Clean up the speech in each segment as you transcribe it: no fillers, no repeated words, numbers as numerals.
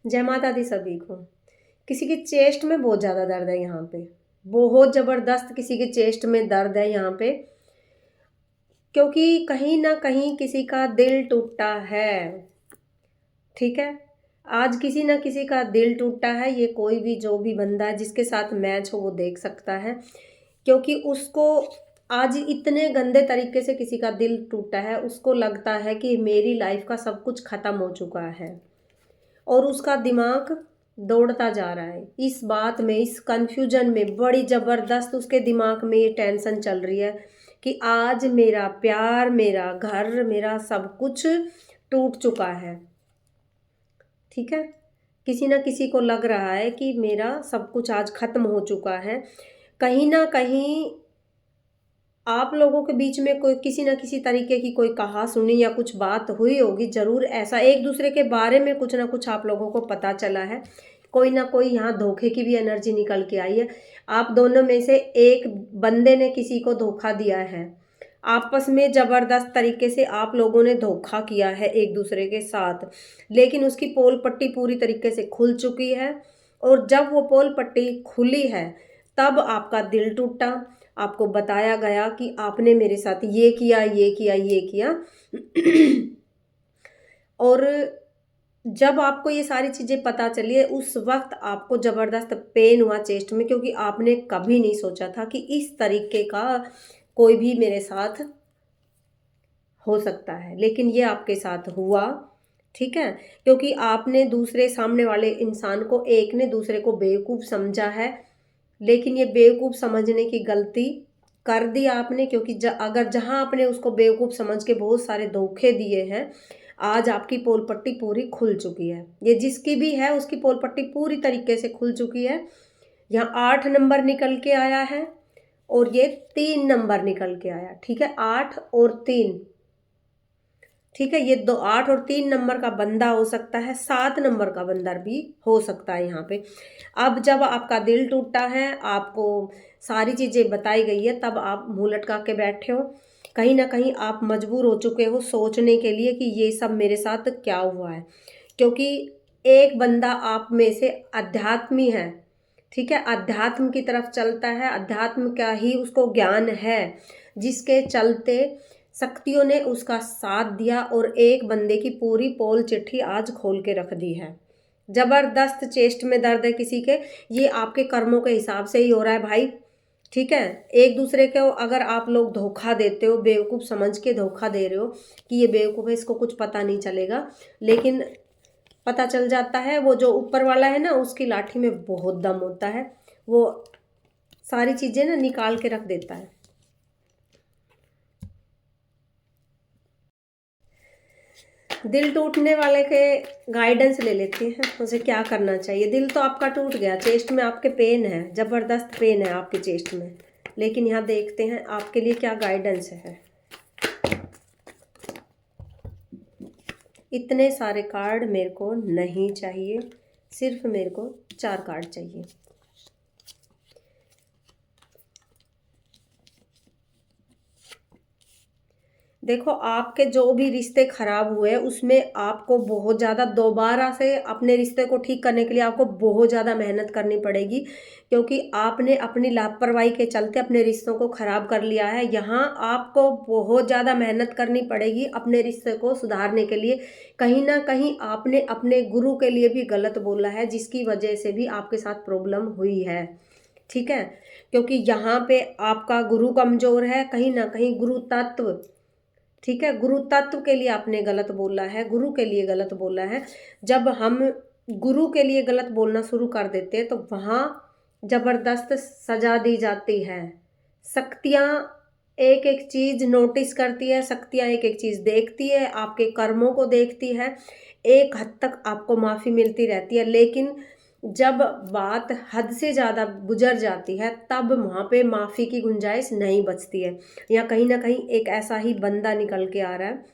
जय माता दी सभी को। किसी की चेस्ट में बहुत ज़्यादा दर्द है यहाँ पे, बहुत ज़बरदस्त किसी की चेस्ट में दर्द है यहाँ पे, क्योंकि कहीं ना कहीं किसी का दिल टूटा है। ठीक है, आज किसी ना किसी का दिल टूटा है। ये कोई भी जो भी बंदा है जिसके साथ मैच हो वो देख सकता है, क्योंकि उसको आज इतने गंदे तरीके से किसी का दिल टूटा है, उसको लगता है कि मेरी लाइफ का सब कुछ ख़त्म हो चुका है और उसका दिमाग दौड़ता जा रहा है इस बात में, इस कन्फ्यूजन में। बड़ी ज़बरदस्त उसके दिमाग में ये टेंशन चल रही है कि आज मेरा प्यार, मेरा घर, मेरा सब कुछ टूट चुका है। ठीक है, किसी ना किसी को लग रहा है कि मेरा सब कुछ आज ख़त्म हो चुका है। कहीं ना कहीं आप लोगों के बीच में कोई किसी ना किसी तरीके की कोई कहा सुनी या कुछ बात हुई होगी ज़रूर। ऐसा एक दूसरे के बारे में कुछ ना कुछ आप लोगों को पता चला है। कोई ना कोई यहाँ धोखे की भी एनर्जी निकल के आई है। आप दोनों में से एक बंदे ने किसी को धोखा दिया है। आपस में ज़बरदस्त तरीके से आप लोगों ने धोखा किया है एक दूसरे के साथ, लेकिन उसकी पोल पट्टी पूरी तरीके से खुल चुकी है। और जब वो पोल पट्टी खुली है तब आपका दिल टूटा। आपको बताया गया कि आपने मेरे साथ ये किया, ये किया, ये किया। और जब आपको ये सारी चीज़ें पता चली है उस वक्त आपको ज़बरदस्त पेन हुआ चेस्ट में, क्योंकि आपने कभी नहीं सोचा था कि इस तरीके का कोई भी मेरे साथ हो सकता है, लेकिन ये आपके साथ हुआ। ठीक है, क्योंकि आपने दूसरे सामने वाले इंसान को, एक ने दूसरे को बेवकूफ़ समझा है, लेकिन ये बेवकूफ़ समझने की गलती कर दी आपने, क्योंकि अगर जहाँ आपने उसको बेवकूफ़ समझ के बहुत सारे धोखे दिए हैं, आज आपकी पोल पट्टी पूरी खुल चुकी है। ये जिसकी भी है उसकी पोल पट्टी पूरी तरीके से खुल चुकी है। यहाँ 8 नंबर निकल के आया है और ये 3 नंबर निकल के आया। ठीक है, 8 और 3। ठीक है, ये 8 और 3 नंबर का बंदा हो सकता है, 7 नंबर का बंदा भी हो सकता है यहाँ पे। अब जब आपका दिल टूटा है, आपको सारी चीज़ें बताई गई है, तब आप मुँह लटका के बैठे हो। कहीं ना कहीं आप मजबूर हो चुके हो सोचने के लिए कि ये सब मेरे साथ क्या हुआ है, क्योंकि एक बंदा आप में से अध्यात्मी है। ठीक है, अध्यात्म की तरफ चलता है, अध्यात्म का ही उसको ज्ञान है, जिसके चलते शक्तियों ने उसका साथ दिया और एक बंदे की पूरी पोल चिट्ठी आज खोल के रख दी है। जबरदस्त चेस्ट में दर्द है किसी के, ये आपके कर्मों के हिसाब से ही हो रहा है भाई। ठीक है, एक दूसरे को अगर आप लोग धोखा देते हो, बेवकूफ़ समझ के धोखा दे रहे हो कि ये बेवकूफ़ है, इसको कुछ पता नहीं चलेगा, लेकिन पता चल जाता है। वो जो ऊपर वाला है ना, उसकी लाठी में बहुत दम होता है, वो सारी चीज़ें ना निकाल के रख देता है। दिल टूटने वाले के गाइडेंस ले लेते हैं, उसे क्या करना चाहिए। दिल तो आपका टूट गया, चेस्ट में आपके पेन है, ज़बरदस्त पेन है आपके चेस्ट में, लेकिन यहाँ देखते हैं आपके लिए क्या गाइडेंस है। इतने सारे कार्ड मेरे को नहीं चाहिए, सिर्फ मेरे को 4 कार्ड चाहिए। देखो, आपके जो भी रिश्ते खराब हुए उसमें आपको बहुत ज़्यादा दोबारा से अपने रिश्ते को ठीक करने के लिए आपको बहुत ज़्यादा मेहनत करनी पड़ेगी, क्योंकि आपने अपनी लापरवाही के चलते अपने रिश्तों को ख़राब कर लिया है। यहाँ आपको बहुत ज़्यादा मेहनत करनी पड़ेगी अपने रिश्ते को सुधारने के लिए। कहीं ना कहीं आपने अपने गुरु के लिए भी गलत बोला है, जिसकी वजह से भी आपके साथ प्रॉब्लम हुई है। ठीक है, क्योंकि यहाँ पे आपका गुरु कमज़ोर है, कहीं ना कहीं गुरु तत्व। ठीक है, गुरु तत्व के लिए आपने गलत बोला है, गुरु के लिए गलत बोला है। जब हम गुरु के लिए गलत बोलना शुरू कर देते हैं तो वहाँ ज़बरदस्त सजा दी जाती है। शक्तियाँ एक एक चीज़ नोटिस करती है, शक्तियाँ एक एक चीज़ देखती है, आपके कर्मों को देखती है। एक हद तक आपको माफ़ी मिलती रहती है, लेकिन जब बात हद से ज़्यादा गुजर जाती है तब वहाँ पे माफ़ी की गुंजाइश नहीं बचती है। या कहीं ना कहीं एक ऐसा ही बंदा निकल के आ रहा है,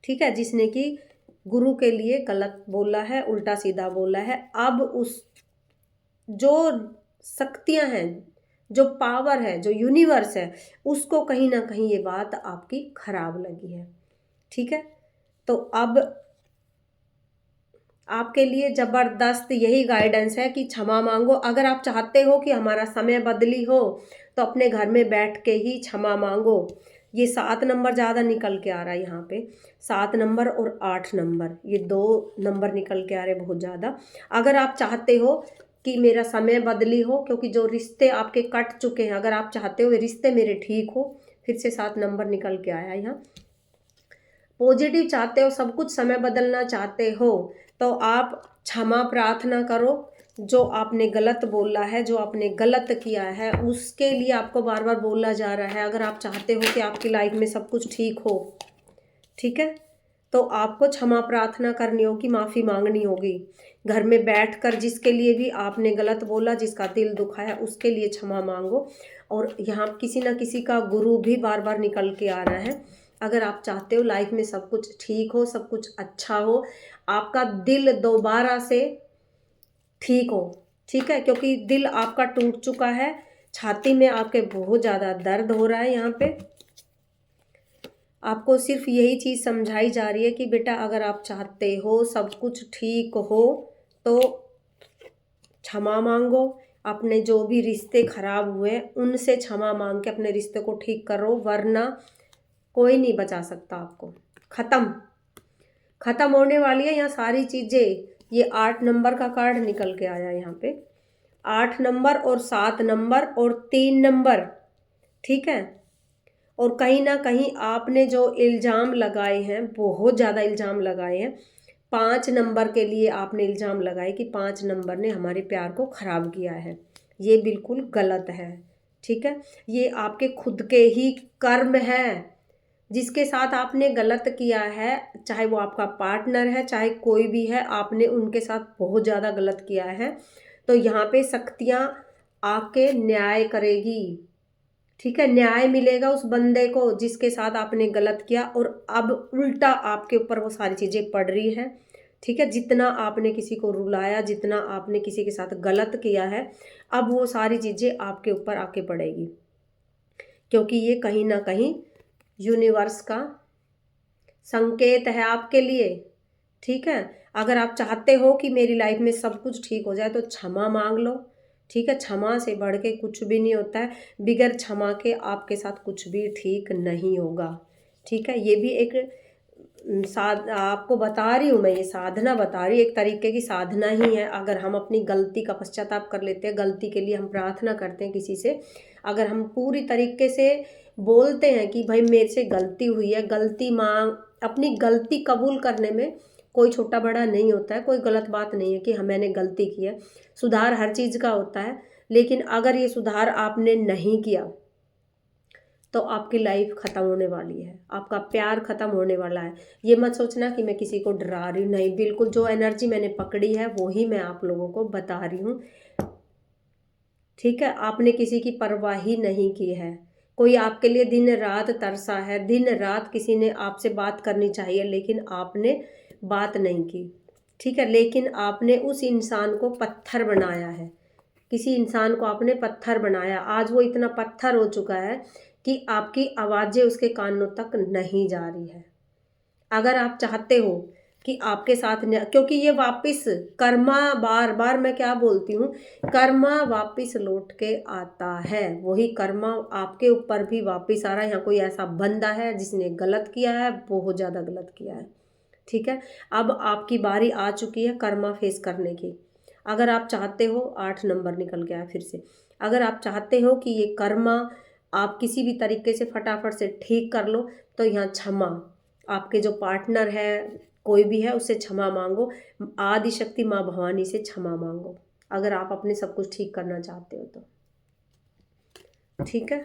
ठीक है, जिसने कि गुरु के लिए गलत बोला है, उल्टा सीधा बोला है। अब उस जो शक्तियाँ हैं, जो पावर है, जो यूनिवर्स है, उसको कहीं ना कहीं ये बात आपकी खराब लगी है। ठीक है, तो अब आपके लिए ज़बरदस्त यही गाइडेंस है कि क्षमा मांगो। अगर आप चाहते हो कि हमारा समय बदली हो तो अपने घर में बैठ के ही क्षमा मांगो। ये 7 नंबर ज़्यादा निकल के आ रहा है यहाँ पे, 7 नंबर और 8 नंबर, ये 2 नंबर निकल के आ रहे हैं बहुत ज़्यादा। अगर आप चाहते हो कि मेरा समय बदली हो, क्योंकि जो रिश्ते आपके कट चुके हैं, अगर आप चाहते हो ये रिश्ते मेरे ठीक हो, फिर से 7 नंबर निकल के आया यहाँ। पॉजिटिव चाहते हो, सब कुछ समय बदलना चाहते हो, तो आप क्षमा प्रार्थना करो। जो आपने गलत बोला है, जो आपने गलत किया है, उसके लिए आपको बार बार बोला जा रहा है। अगर आप चाहते हो कि आपकी लाइफ में सब कुछ ठीक हो, ठीक है, तो आपको क्षमा प्रार्थना करनी होगी, माफ़ी मांगनी होगी। घर में बैठकर जिसके लिए भी आपने गलत बोला, जिसका दिल दुखाया, उसके लिए क्षमा मांगो। और यहाँ किसी ना किसी का गुरु भी बार बार निकल के आ रहा है। अगर आप चाहते हो लाइफ में सब कुछ ठीक हो, सब कुछ अच्छा हो, आपका दिल दोबारा से ठीक हो, ठीक है, क्योंकि दिल आपका टूट चुका है, छाती में आपके बहुत ज़्यादा दर्द हो रहा है। यहाँ पे आपको सिर्फ यही चीज़ समझाई जा रही है कि बेटा अगर आप चाहते हो सब कुछ ठीक हो तो क्षमा मांगो। अपने जो भी रिश्ते खराब हुए उनसे क्षमा मांग के अपने रिश्ते को ठीक करो, वरना कोई नहीं बचा सकता आपको। ख़त्म होने वाली है यहाँ सारी चीज़ें। ये 8 नंबर का कार्ड निकल के आया यहाँ पे, 8 नंबर और 7 नंबर और 3 नंबर, ठीक है। और कहीं ना कहीं आपने जो इल्ज़ाम लगाए हैं, बहुत ज़्यादा इल्ज़ाम लगाए हैं, 5 नंबर के लिए आपने इल्ज़ाम लगाए कि 5 नंबर ने हमारे प्यार को ख़राब किया है। ये बिल्कुल गलत है, ठीक है। ये आपके खुद के ही कर्म है। जिसके साथ आपने गलत किया है, चाहे वो आपका पार्टनर है, चाहे कोई भी है, आपने उनके साथ बहुत ज़्यादा गलत किया है। तो यहाँ पे शक्तियाँ आके न्याय करेगी, ठीक है। न्याय मिलेगा उस बंदे को जिसके साथ आपने गलत किया, और अब उल्टा आपके ऊपर वो सारी चीज़ें पड़ रही हैं, ठीक है। जितना आपने किसी को रुलाया, जितना आपने किसी के साथ गलत किया है, अब वो सारी चीज़ें आपके ऊपर आके पड़ेगी, क्योंकि ये कहीं ना कहीं यूनिवर्स का संकेत है आपके लिए, ठीक है। अगर आप चाहते हो कि मेरी लाइफ में सब कुछ ठीक हो जाए तो क्षमा मांग लो, ठीक है। क्षमा से बढ़ के कुछ भी नहीं होता है। बिगर क्षमा के आपके साथ कुछ भी ठीक नहीं होगा, ठीक है। ये भी एक आपको बता रही हूँ मैं, ये साधना बता रही हूँ, एक तरीके की साधना ही है। अगर हम अपनी गलती का पश्चाताप कर लेते हैं, गलती के लिए हम प्रार्थना करते हैं किसी से, अगर हम पूरी तरीके से बोलते हैं कि भाई मेरे से गलती हुई है, गलती मांग, अपनी गलती कबूल करने में कोई छोटा बड़ा नहीं होता है, कोई गलत बात नहीं है कि हाँ मैंने गलती की है। सुधार हर चीज़ का होता है, लेकिन अगर ये सुधार आपने नहीं किया तो आपकी लाइफ ख़त्म होने वाली है, आपका प्यार ख़त्म होने वाला है। ये मत सोचना कि मैं किसी को डरा रही हूँ, नहीं, बिल्कुल जो एनर्जी मैंने पकड़ी है वो ही मैं आप लोगों को बता रही हूँ, ठीक है। आपने किसी की परवाह ही नहीं की है। कोई आपके लिए दिन रात तरसा है, दिन रात किसी ने आपसे बात करनी चाहिए, लेकिन आपने बात नहीं की, ठीक है। लेकिन आपने उस इंसान को पत्थर बनाया है, किसी इंसान को आपने पत्थर बनाया। आज वो इतना पत्थर हो चुका है कि आपकी आवाज़ें उसके कानों तक नहीं जा रही है। अगर आप चाहते हो कि आपके साथ क्योंकि ये वापस कर्मा, बार बार मैं क्या बोलती हूँ, कर्मा वापस लौट के आता है। वही कर्मा आपके ऊपर भी वापस आ रहा है। यहाँ कोई ऐसा बंदा है जिसने गलत किया है, बहुत ज़्यादा गलत किया है, ठीक है। अब आपकी बारी आ चुकी है कर्मा फेस करने की। अगर आप चाहते हो, 8 नंबर निकल गया फिर से, अगर आप चाहते हो कि ये कर्मा आप किसी भी तरीके से फटाफट से ठीक कर लो, तो यहाँ क्षमा, आपके जो पार्टनर है, कोई भी है, उससे क्षमा मांगो। आदि शक्ति माँ भवानी से क्षमा मांगो, अगर आप अपने सब कुछ ठीक करना चाहते हो तो, ठीक है।